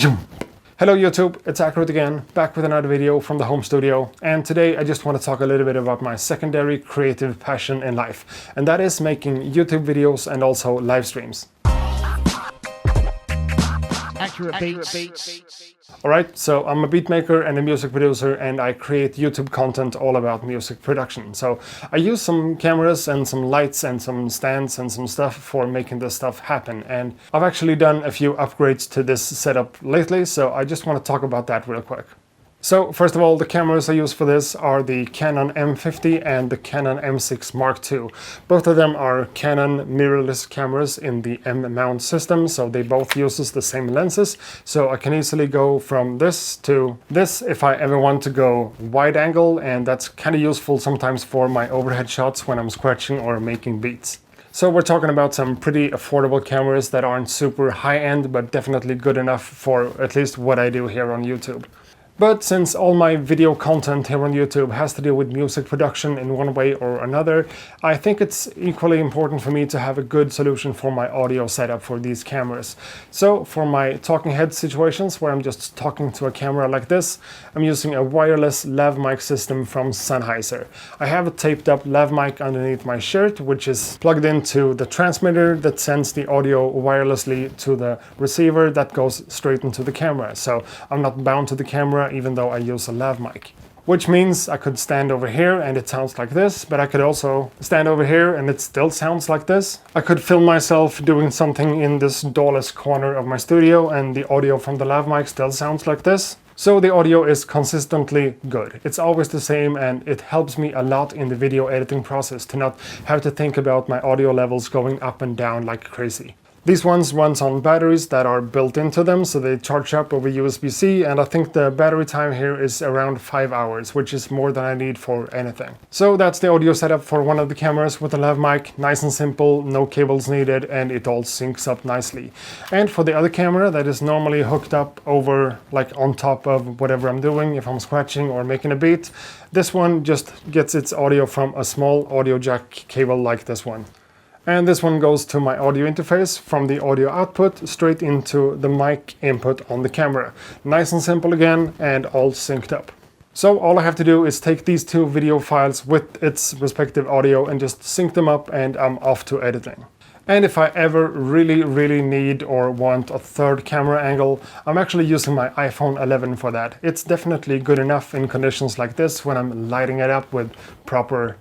Hello YouTube, it's Accurate again, back with another video from the home studio, and today I just want to talk a little bit about my secondary creative passion in life, and that is making YouTube videos and also live streams. Accurate Beats. Alright, so I'm a beat maker and a music producer, and I create YouTube content all about music production. So I use some cameras and some lights and some stands and some stuff for making this stuff happen. And I've actually done a few upgrades to this setup lately, so I just want to talk about that real quick. So first of all, the cameras I use for this are the Canon M50 and the Canon M6 MKii. Both of them are Canon mirrorless cameras in the M mount system, so they both use the same lenses. So I can easily go from this to this if I ever want to go wide angle, and that's kind of useful sometimes for my overhead shots when I'm scratching or making beats. So we're talking about some pretty affordable cameras that aren't super high-end, but definitely good enough for at least what I do here on YouTube. But since all my video content here on YouTube has to do with music production in one way or another, I think it's equally important for me to have a good solution for my audio setup for these cameras. So for my talking head situations where I'm just talking to a camera like this, I'm using a wireless lav mic system from Sennheiser. I have a taped up lav mic underneath my shirt, which is plugged into the transmitter that sends the audio wirelessly to the receiver that goes straight into the camera. So I'm not bound to the camera even though I use a lav mic. Which means I could stand over here and it sounds like this, but I could also stand over here and it still sounds like this. I could film myself doing something in this doorless corner of my studio and the audio from the lav mic still sounds like this. So the audio is consistently good. It's always the same, and it helps me a lot in the video editing process to not have to think about my audio levels going up and down like crazy. These ones run on batteries that are built into them, so they charge up over USB-C, and I think the battery time here is around 5 hours, which is more than I need for anything. So that's the audio setup for one of the cameras with a lav mic, nice and simple, no cables needed, and it all syncs up nicely. And for the other camera that is normally hooked up over, like on top of whatever I'm doing, if I'm scratching or making a beat, this one just gets its audio from a small audio jack cable like this one. And this one goes to my audio interface from the audio output straight into the mic input on the camera. Nice and simple again, and all synced up. So all I have to do is take these two video files with its respective audio and just sync them up, and I'm off to editing. And if I ever really need or want a third camera angle, I'm actually using my iPhone 11 for that. It's definitely good enough in conditions like this when I'm lighting it up with proper,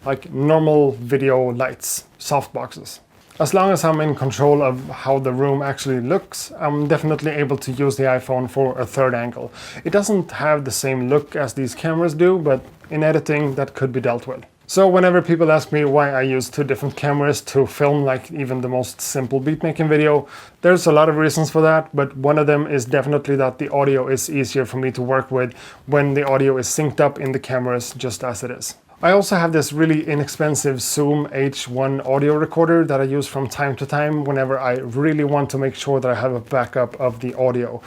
like normal video lights, softboxes. As long as I'm in control of how the room actually looks, I'm definitely able to use the iPhone for a third angle. It doesn't have the same look as these cameras do, but in editing that could be dealt with. So whenever people ask me why I use two different cameras to film like even the most simple beatmaking video, there's a lot of reasons for that, but one of them is definitely that the audio is easier for me to work with when the audio is synced up in the cameras just as it is. I also have this really inexpensive Zoom H1 audio recorder that I use from time to time whenever I really want to make sure that I have a backup of the audio.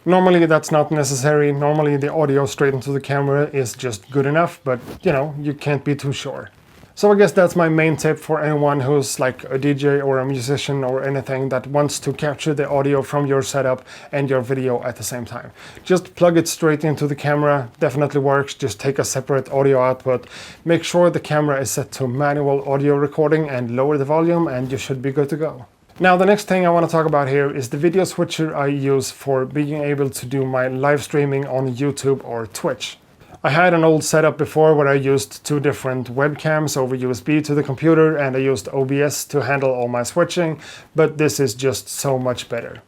Normally that's not necessary. Normally the audio straight into the camera is just good enough, but you know, you can't be too sure. So I guess that's my main tip for anyone who's like a DJ or a musician or anything that wants to capture the audio from your setup and your video at the same time. Just plug it straight into the camera, definitely works. Just take a separate audio output, make sure the camera is set to manual audio recording and lower the volume, and you should be good to go. Now the next thing I want to talk about here is the video switcher I use for being able to do my live streaming on YouTube or Twitch. I had an old setup before where I used two different webcams over USB to the computer, and I used OBS to handle all my switching, but this is just so much better.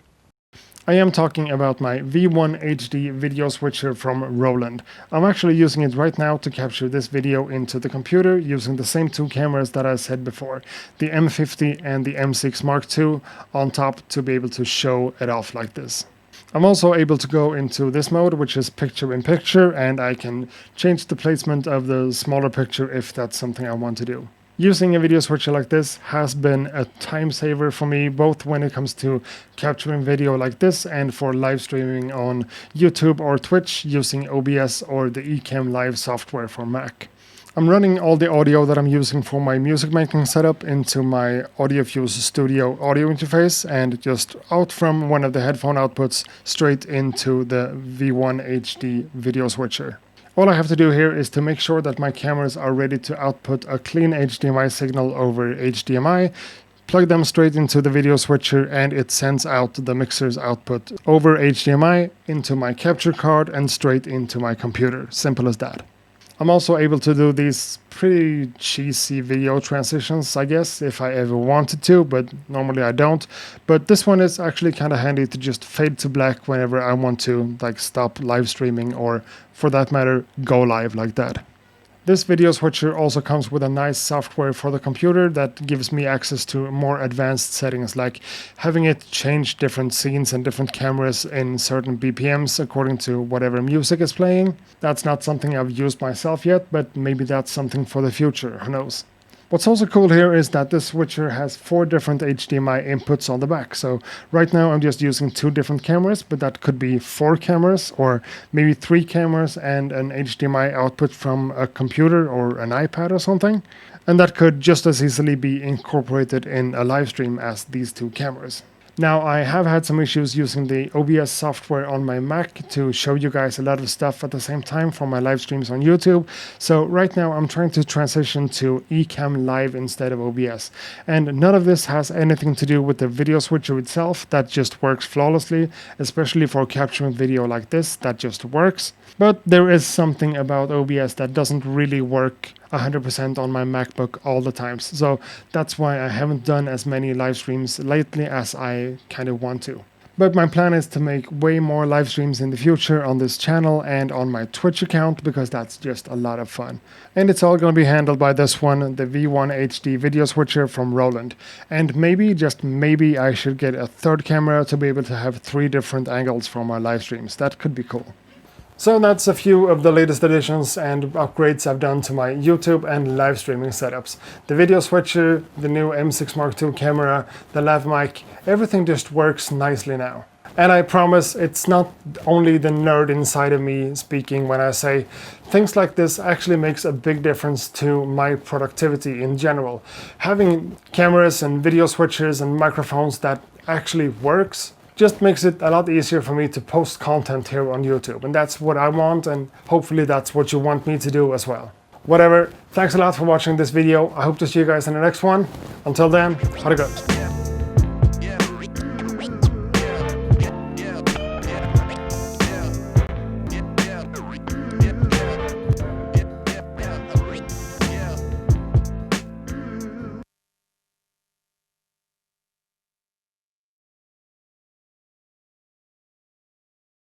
I am talking about my V1 HD video switcher from Roland. I'm actually using it right now to capture this video into the computer using the same two cameras that I said before, the M50 and the M6 MKii on top, to be able to show it off like this. I'm also able to go into this mode, which is picture in picture, and I can change the placement of the smaller picture if that's something I want to do. Using a video switcher like this has been a time saver for me, both when it comes to capturing video like this and for live streaming on YouTube or Twitch using OBS or the Ecamm Live software for Mac. I'm running all the audio that I'm using for my music making setup into my AudioFuse Studio audio interface and just out from one of the headphone outputs straight into the V1 HD video switcher. All I have to do here is to make sure that my cameras are ready to output a clean HDMI signal over HDMI, plug them straight into the video switcher, and it sends out the mixer's output over HDMI into my capture card and straight into my computer. Simple as that. I'm also able to do these pretty cheesy video transitions, I guess, if I ever wanted to, but normally I don't. But this one is actually kind of handy to just fade to black whenever I want to, like, stop live streaming or, for that matter, go live like that. This video switcher also comes with a nice software for the computer that gives me access to more advanced settings, like having it change different scenes and different cameras in certain BPMs according to whatever music is playing. That's not something I've used myself yet, but maybe that's something for the future, who knows. What's also cool here is that this switcher has 4 different HDMI inputs on the back. So right now I'm just using 2 different cameras, but that could be 4 cameras or maybe 3 cameras and an HDMI output from a computer or an iPad or something. And that could just as easily be incorporated in a live stream as these 2 cameras. Now, I have had some issues using the OBS software on my Mac to show you guys a lot of stuff at the same time for my live streams on YouTube. So right now I'm trying to transition to Ecamm Live instead of OBS. And none of this has anything to do with the video switcher itself. That just works flawlessly, especially for capturing video like this. That just works. But there is something about OBS that doesn't really work 100% on my MacBook all the times. So that's why I haven't done as many live streams lately as I kind of want to. But my plan is to make way more live streams in the future on this channel and on my Twitch account, because that's just a lot of fun. And it's all going to be handled by this one, the V1 HD video switcher from Roland. And maybe, just maybe, I should get a third camera to be able to have 3 different angles for my live streams. That could be cool. So that's a few of the latest additions and upgrades I've done to my YouTube and live streaming setups. The video switcher, the new M6 Mark II camera, the lav mic, everything just works nicely now. And I promise it's not only the nerd inside of me speaking when I say things like this actually makes a big difference to my productivity in general. Having cameras and video switchers and microphones that actually works just makes it a lot easier for me to post content here on YouTube. And that's what I want, and hopefully that's what you want me to do as well. Whatever, thanks a lot for watching this video. I hope to see you guys in the next one. Until then, have a good.